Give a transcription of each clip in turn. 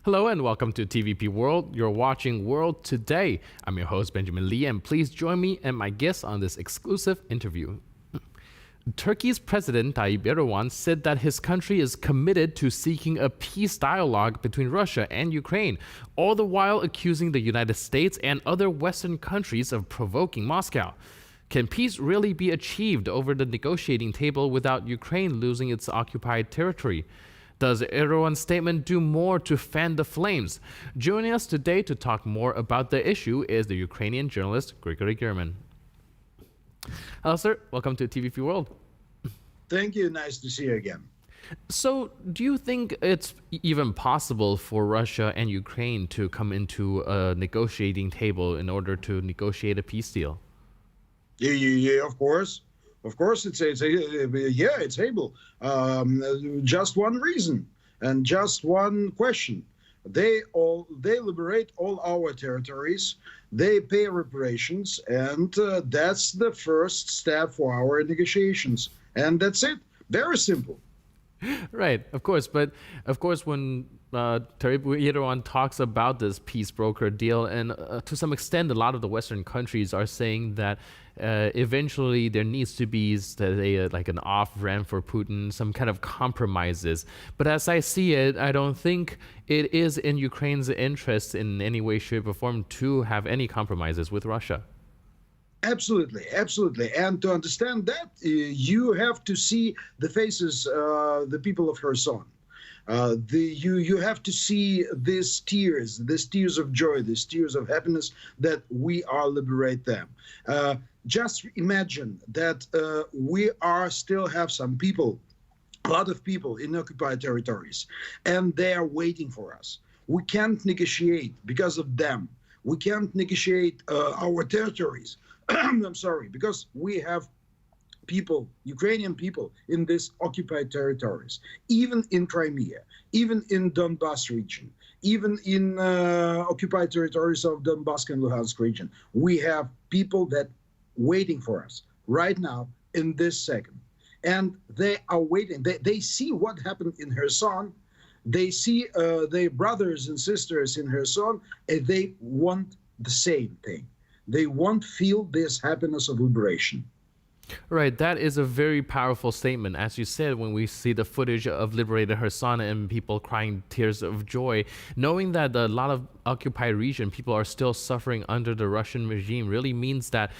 Hello and welcome to TVP World. You're watching World Today. I'm your host, Benjamin Lee, and please join me and my guests on this exclusive interview. Turkey's President Tayyip Erdogan said that his country is committed to seeking a peace dialogue between Russia and Ukraine, all the while accusing the United States and other Western countries of provoking Moscow. Can peace really be achieved over the negotiating table without Ukraine losing its occupied territory? Does Erdogan's statement do more to fan the flames? Joining us today to talk more about the issue is the Ukrainian journalist Grigoriy German. Hello, sir. Welcome to TVP World. Thank you. Nice to see you again. So, do you think it's even possible for Russia and Ukraine to come into a negotiating table in order to negotiate a peace deal? Yeah, of course. Of course, it's able. Just one reason and just one question. They liberate all our territories. They pay reparations, and that's the first step for our negotiations. And that's it. Very simple. Right, of course. But of course, when Tayyip Erdogan talks about this peace broker deal, and to some extent, a lot of the Western countries are saying that eventually there needs to be like an off-ramp for Putin, some kind of compromises. But as I see it, I don't think it is in Ukraine's interest in any way, shape, or form to have any compromises with Russia. Absolutely, absolutely. And to understand that, you have to see the faces, the people of Kherson. You have to see these tears of joy, these tears of happiness that we are liberate them. Just imagine that we are still have some people, a lot of people in occupied territories, and they are waiting for us. We can't negotiate because of them. We can't negotiate our territories. I'm sorry, because we have people, Ukrainian people, in these occupied territories, even in Crimea, even in Donbas region, even in occupied territories of Donbas and Luhansk region. We have people that waiting for us right now in this second. And they are waiting. They see what happened in Kherson. They see their brothers and sisters in Kherson, and they want the same thing. They won't feel this happiness of liberation. Right, that is a very powerful statement. As you said, when we see the footage of liberated Kherson and people crying tears of joy, knowing that a lot of occupied region, people are still suffering under the Russian regime really means that,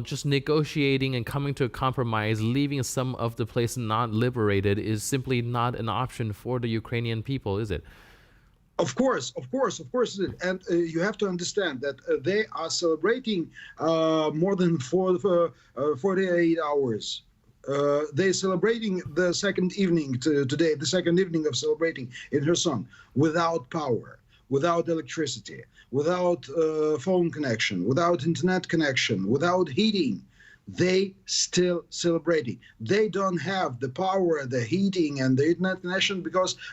just negotiating and coming to a compromise, leaving some of the place not liberated is simply not an option for the Ukrainian people, is it? Of course. And you have to understand that they are celebrating more than 48 hours. They're celebrating the second evening today, the second evening of celebrating in Kherson, without power, without electricity, without phone connection, without internet connection, without heating. They still celebrating. They don't have the power, the heating, and the internet connection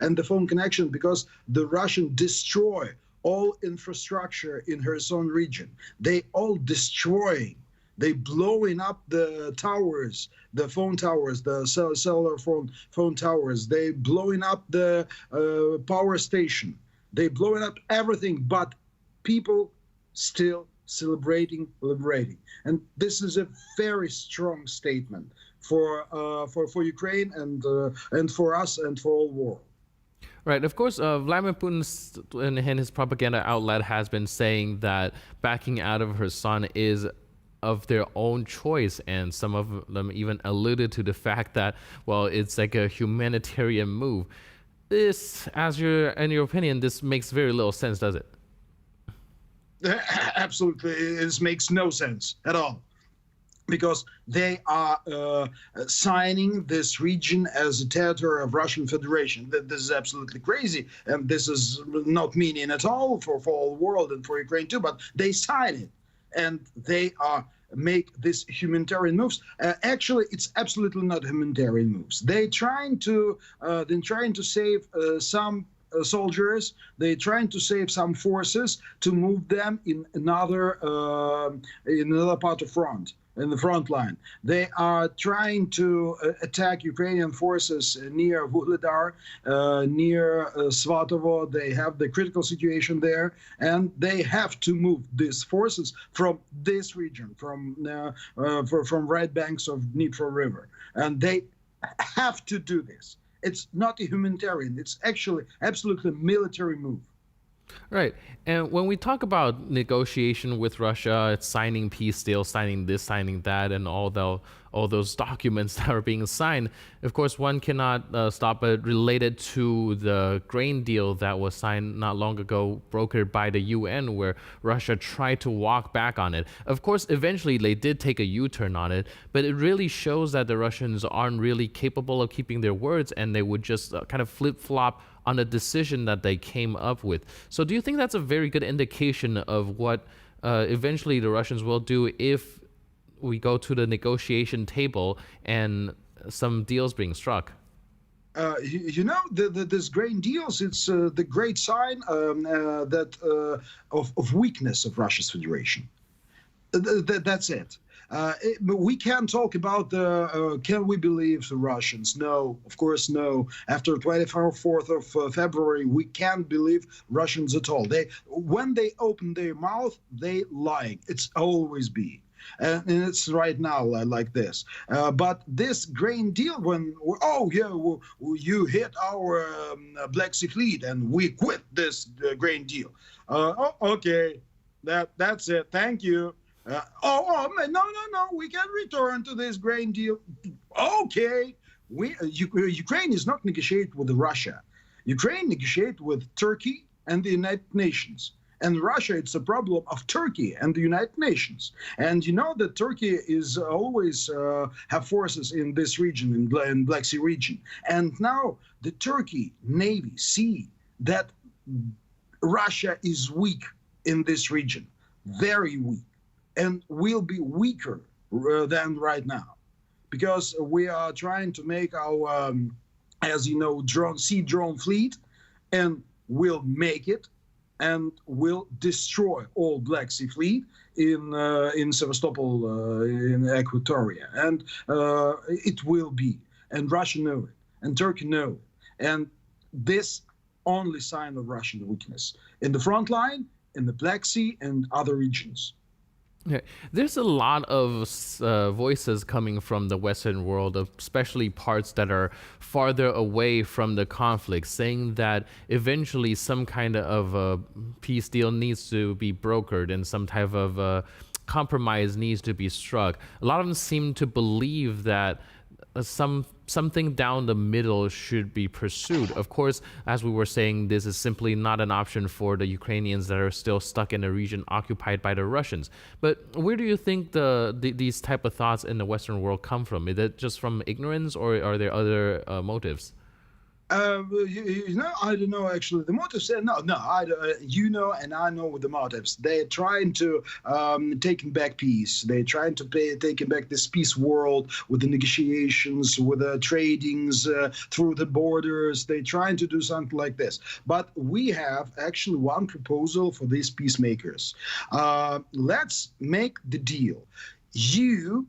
and the phone connection because the Russian destroy all infrastructure in Kherson region. They all destroying. They blowing up the towers, the phone towers, the cellular phone towers. They blowing up the power station. They blowing up everything, but people still celebrating, liberating. And this is a very strong statement for Ukraine and for us and for all world. Right. Of course, Vladimir Putin in his propaganda outlet has been saying that backing out of Kherson is of their own choice, and some of them even alluded to the fact that, it's like a humanitarian move. This, in your opinion, this makes very little sense, does it? Absolutely, it makes no sense at all, because they are signing this region as a territory of Russian Federation. This is absolutely crazy, and this is not meaning at all for all world and for Ukraine too. But they sign it, and they make these humanitarian moves. Actually, it's absolutely not humanitarian moves. They're trying to save some soldiers. They're trying to save some forces to move them in another part of front. in the front line. They are trying to attack Ukrainian forces near Vuhledar, near Svatovo. They have the critical situation there, and they have to move these forces from this region, from right banks of Dnipro River, and they have to do this. It's not a humanitarian. It's actually absolutely military move. Right. And when we talk about negotiation with Russia, it's signing peace deals, signing this, signing that, and all those documents that are being signed, of course, one cannot stop it related to the grain deal that was signed not long ago, brokered by the UN, where Russia tried to walk back on it. Of course, eventually they did take a U-turn on it, but it really shows that the Russians aren't really capable of keeping their words, and they would just kind of flip-flop on a decision that they came up with. So do you think that's a very good indication of what eventually the Russians will do if we go to the negotiation table and some deals being struck? This grain deals, it's the great sign of weakness of Russia's Federation. That's it. We can't talk about can we believe the Russians? No, of course, no. After 24th of February, we can't believe Russians at all. When they open their mouth, they lying. It's always be. And it's right now like this. But this grain deal, you hit our Black Sea Fleet and we quit this grain deal. Okay, that's it. Thank you. No, we can return to this grain deal. Okay, Ukraine is not negotiating with Russia. Ukraine negotiates with Turkey and the United Nations. And Russia, it's a problem of Turkey and the United Nations. And you know that Turkey is always have forces in this region, in Black Sea region. And now the Turkey Navy see that Russia is weak in this region, very weak, and will be weaker than right now, because we are trying to make our, as you know, drone fleet, and we'll make it, and will destroy all Black Sea Fleet in Sevastopol, in Equatoria, and it will be, and Russia know it, and Turkey know it, and this only sign of Russian weakness in the front line, in the Black Sea, and other regions. Yeah. There's a lot of voices coming from the Western world, especially parts that are farther away from the conflict, saying that eventually some kind of a peace deal needs to be brokered and some type of compromise needs to be struck. A lot of them seem to believe that something down the middle should be pursued. Of course, as we were saying, this is simply not an option for the Ukrainians that are still stuck in a region occupied by the Russians. But where do you think these type of thoughts in the Western world come from? Is it just from ignorance, or are there other motives? I don't know actually the motives. And I know the motives. They're trying to taking back peace. They're trying to taking back this peace world with the negotiations, with the tradings through the borders. They're trying to do something like this. But we have actually one proposal for these peacemakers. Let's make the deal. You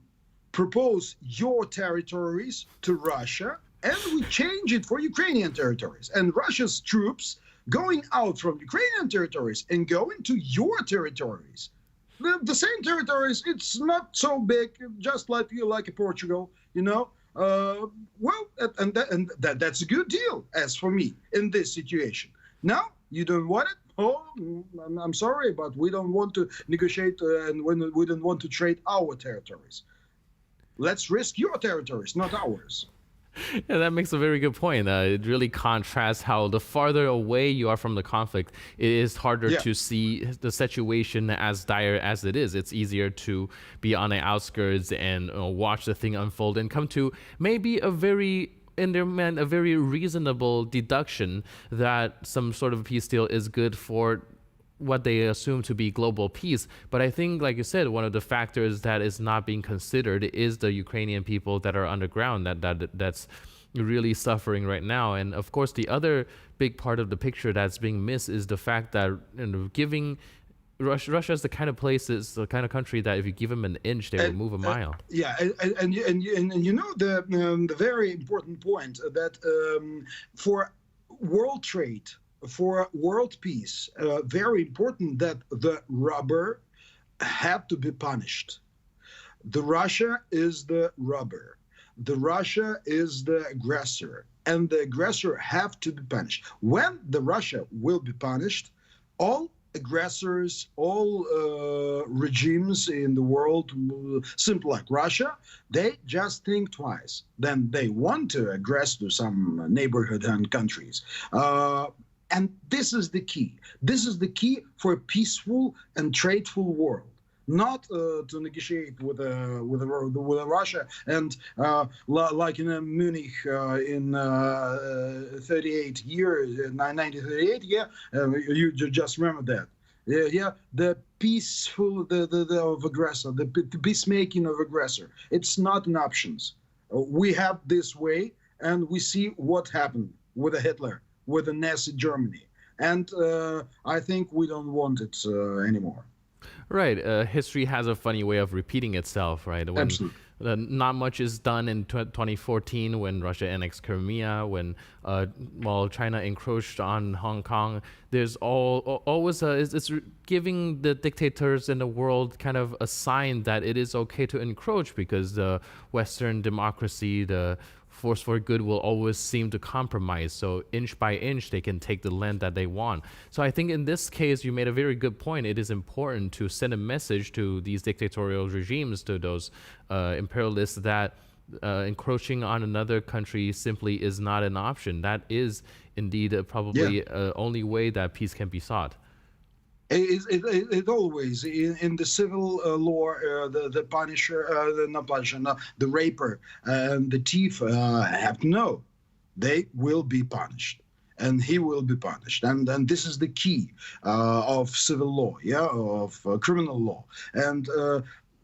propose your territories to Russia, and we change it for Ukrainian territories. And Russia's troops going out from Ukrainian territories and going to your territories. The same territories, it's not so big, just like Portugal, you know. That's a good deal, as for me, in this situation. Now, you don't want it? Oh, I'm sorry, but we don't want to negotiate and we don't want to trade our territories. Let's risk your territories, not ours. Yeah, that makes a very good point. It really contrasts how the farther away you are from the conflict, it is harder to see the situation as dire as it is. It's easier to be on the outskirts and watch the thing unfold and come to maybe a very reasonable deduction that some sort of peace deal is good for what they assume to be global peace. But I think, like you said, one of the factors that is not being considered is the Ukrainian people that are underground, that's really suffering right now. And of course, the other big part of the picture that's being missed is the fact that giving Russia is the kind of place, is the kind of country that if you give them an inch, they will move a mile. Yeah, and you know the very important point that for world trade, for world peace, very important that the robber had to be punished. The Russia is the robber. The Russia is the aggressor, and the aggressor have to be punished. When the Russia will be punished, all aggressors, all regimes in the world, simple like Russia, they just think twice. Then they want to aggress to some neighborhood and countries. And this is the key. This is the key for a peaceful and tradeful world. Not to negotiate with Russia and like in Munich in 1938, yeah, you just remember that. Yeah, the peaceful of aggressor, the peacemaking of aggressor. It's not an option. We have this way, and we see what happened with Hitler, with the Nazi Germany, and I think we don't want it anymore. Right. History has a funny way of repeating itself, right? When Absolutely. Not much is done in 2014 when Russia annexed Crimea, when while China encroached on Hong Kong. There's always it's giving the dictators in the world kind of a sign that it is okay to encroach, because the Western democracy, the force for good, will always seem to compromise. So inch by inch, they can take the land that they want. So I think in this case, you made a very good point. It is important to send a message to these dictatorial regimes, to those imperialists, that encroaching on another country simply is not an option. That is indeed probably only way that peace can be sought. It always in the civil law, the punisher, the raper and the thief have to know they will be punished, and he will be punished, and this is the key of civil law, of criminal law, and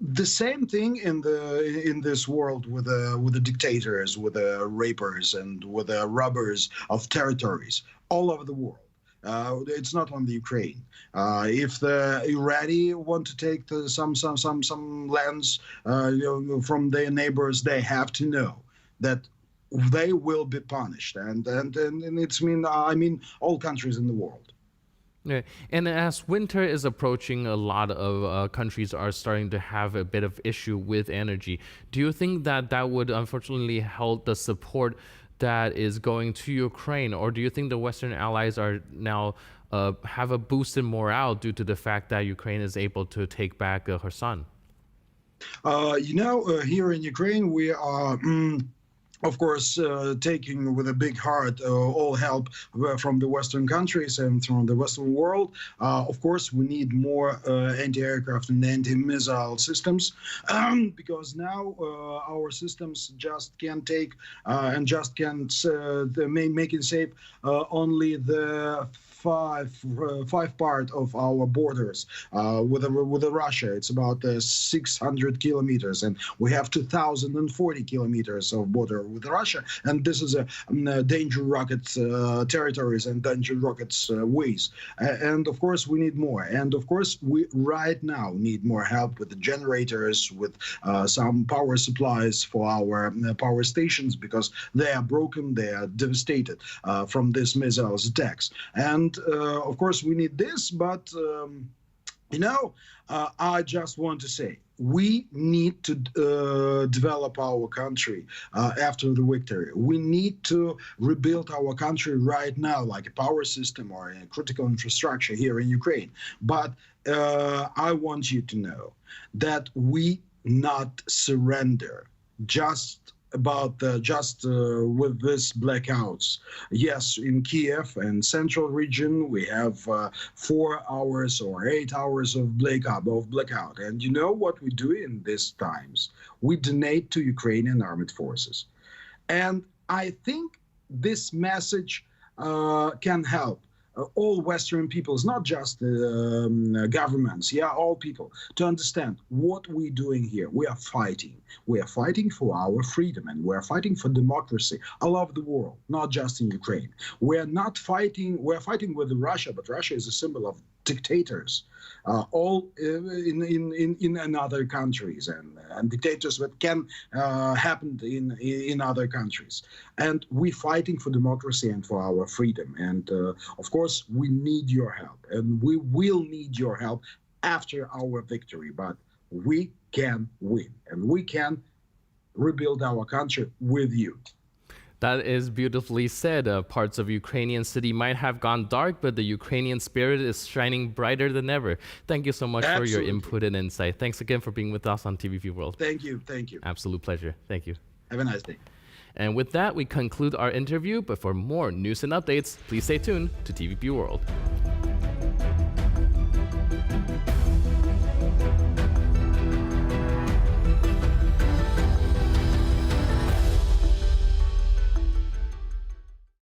the same thing in this world with the dictators, with the rapers, and with the robbers of territories all over the world. It's not only Ukraine. If the Iraqi want to take some lands from their neighbors, they have to know that they will be punished, and it's I mean all countries in the world. Yeah. And as winter is approaching, a lot of countries are starting to have a bit of issue with energy. Do you think that would unfortunately help the support that is going to Ukraine, or do you think the Western allies are now have a boost in morale due to the fact that Ukraine is able to take back Kherson? Here in Ukraine, we are, of course, taking with a big heart all help from the Western countries and from the Western world. Of course, we need more anti-aircraft and anti-missile systems because now our systems just can't take and just can't make it safe only the five part of our borders with Russia. It's about 600 kilometers, and we have 2,040 kilometers of border with Russia, and this is a danger rocket territories and danger rockets ways. And of course, we need more. And of course, we right now need more help with the generators, with some power supplies for our power stations, because they are broken, they are devastated from these missiles attacks. And of course, we need this, but I just want to say we need to develop our country after the victory. We need to rebuild our country right now, like a power system or a critical infrastructure here in Ukraine. But I want you to know that we not surrender just about with this blackouts. Yes, in Kiev and central region, we have 4 hours or 8 hours of blackout. And you know what we do in these times? We donate to Ukrainian armed forces. And I think this message can help all Western peoples, not just governments, all people, to understand what we're doing here. We are fighting. We are fighting for our freedom, and we are fighting for democracy all over the world, not just in Ukraine. We are not fighting. We are fighting with Russia, but Russia is a symbol of dictators, all in other countries, and dictators that can happen in other countries. And we're fighting for democracy and for our freedom. And of course, we need your help, and we will need your help after our victory. But we can win, and we can rebuild our country with you. That is beautifully said. Parts of Ukrainian city might have gone dark, but the Ukrainian spirit is shining brighter than ever. Thank you so much for your input and insight. Thanks again for being with us on TVP World. Thank you. Thank you. Absolute pleasure. Thank you. Have a nice day. And with that, we conclude our interview. But for more news and updates, please stay tuned to TVP World.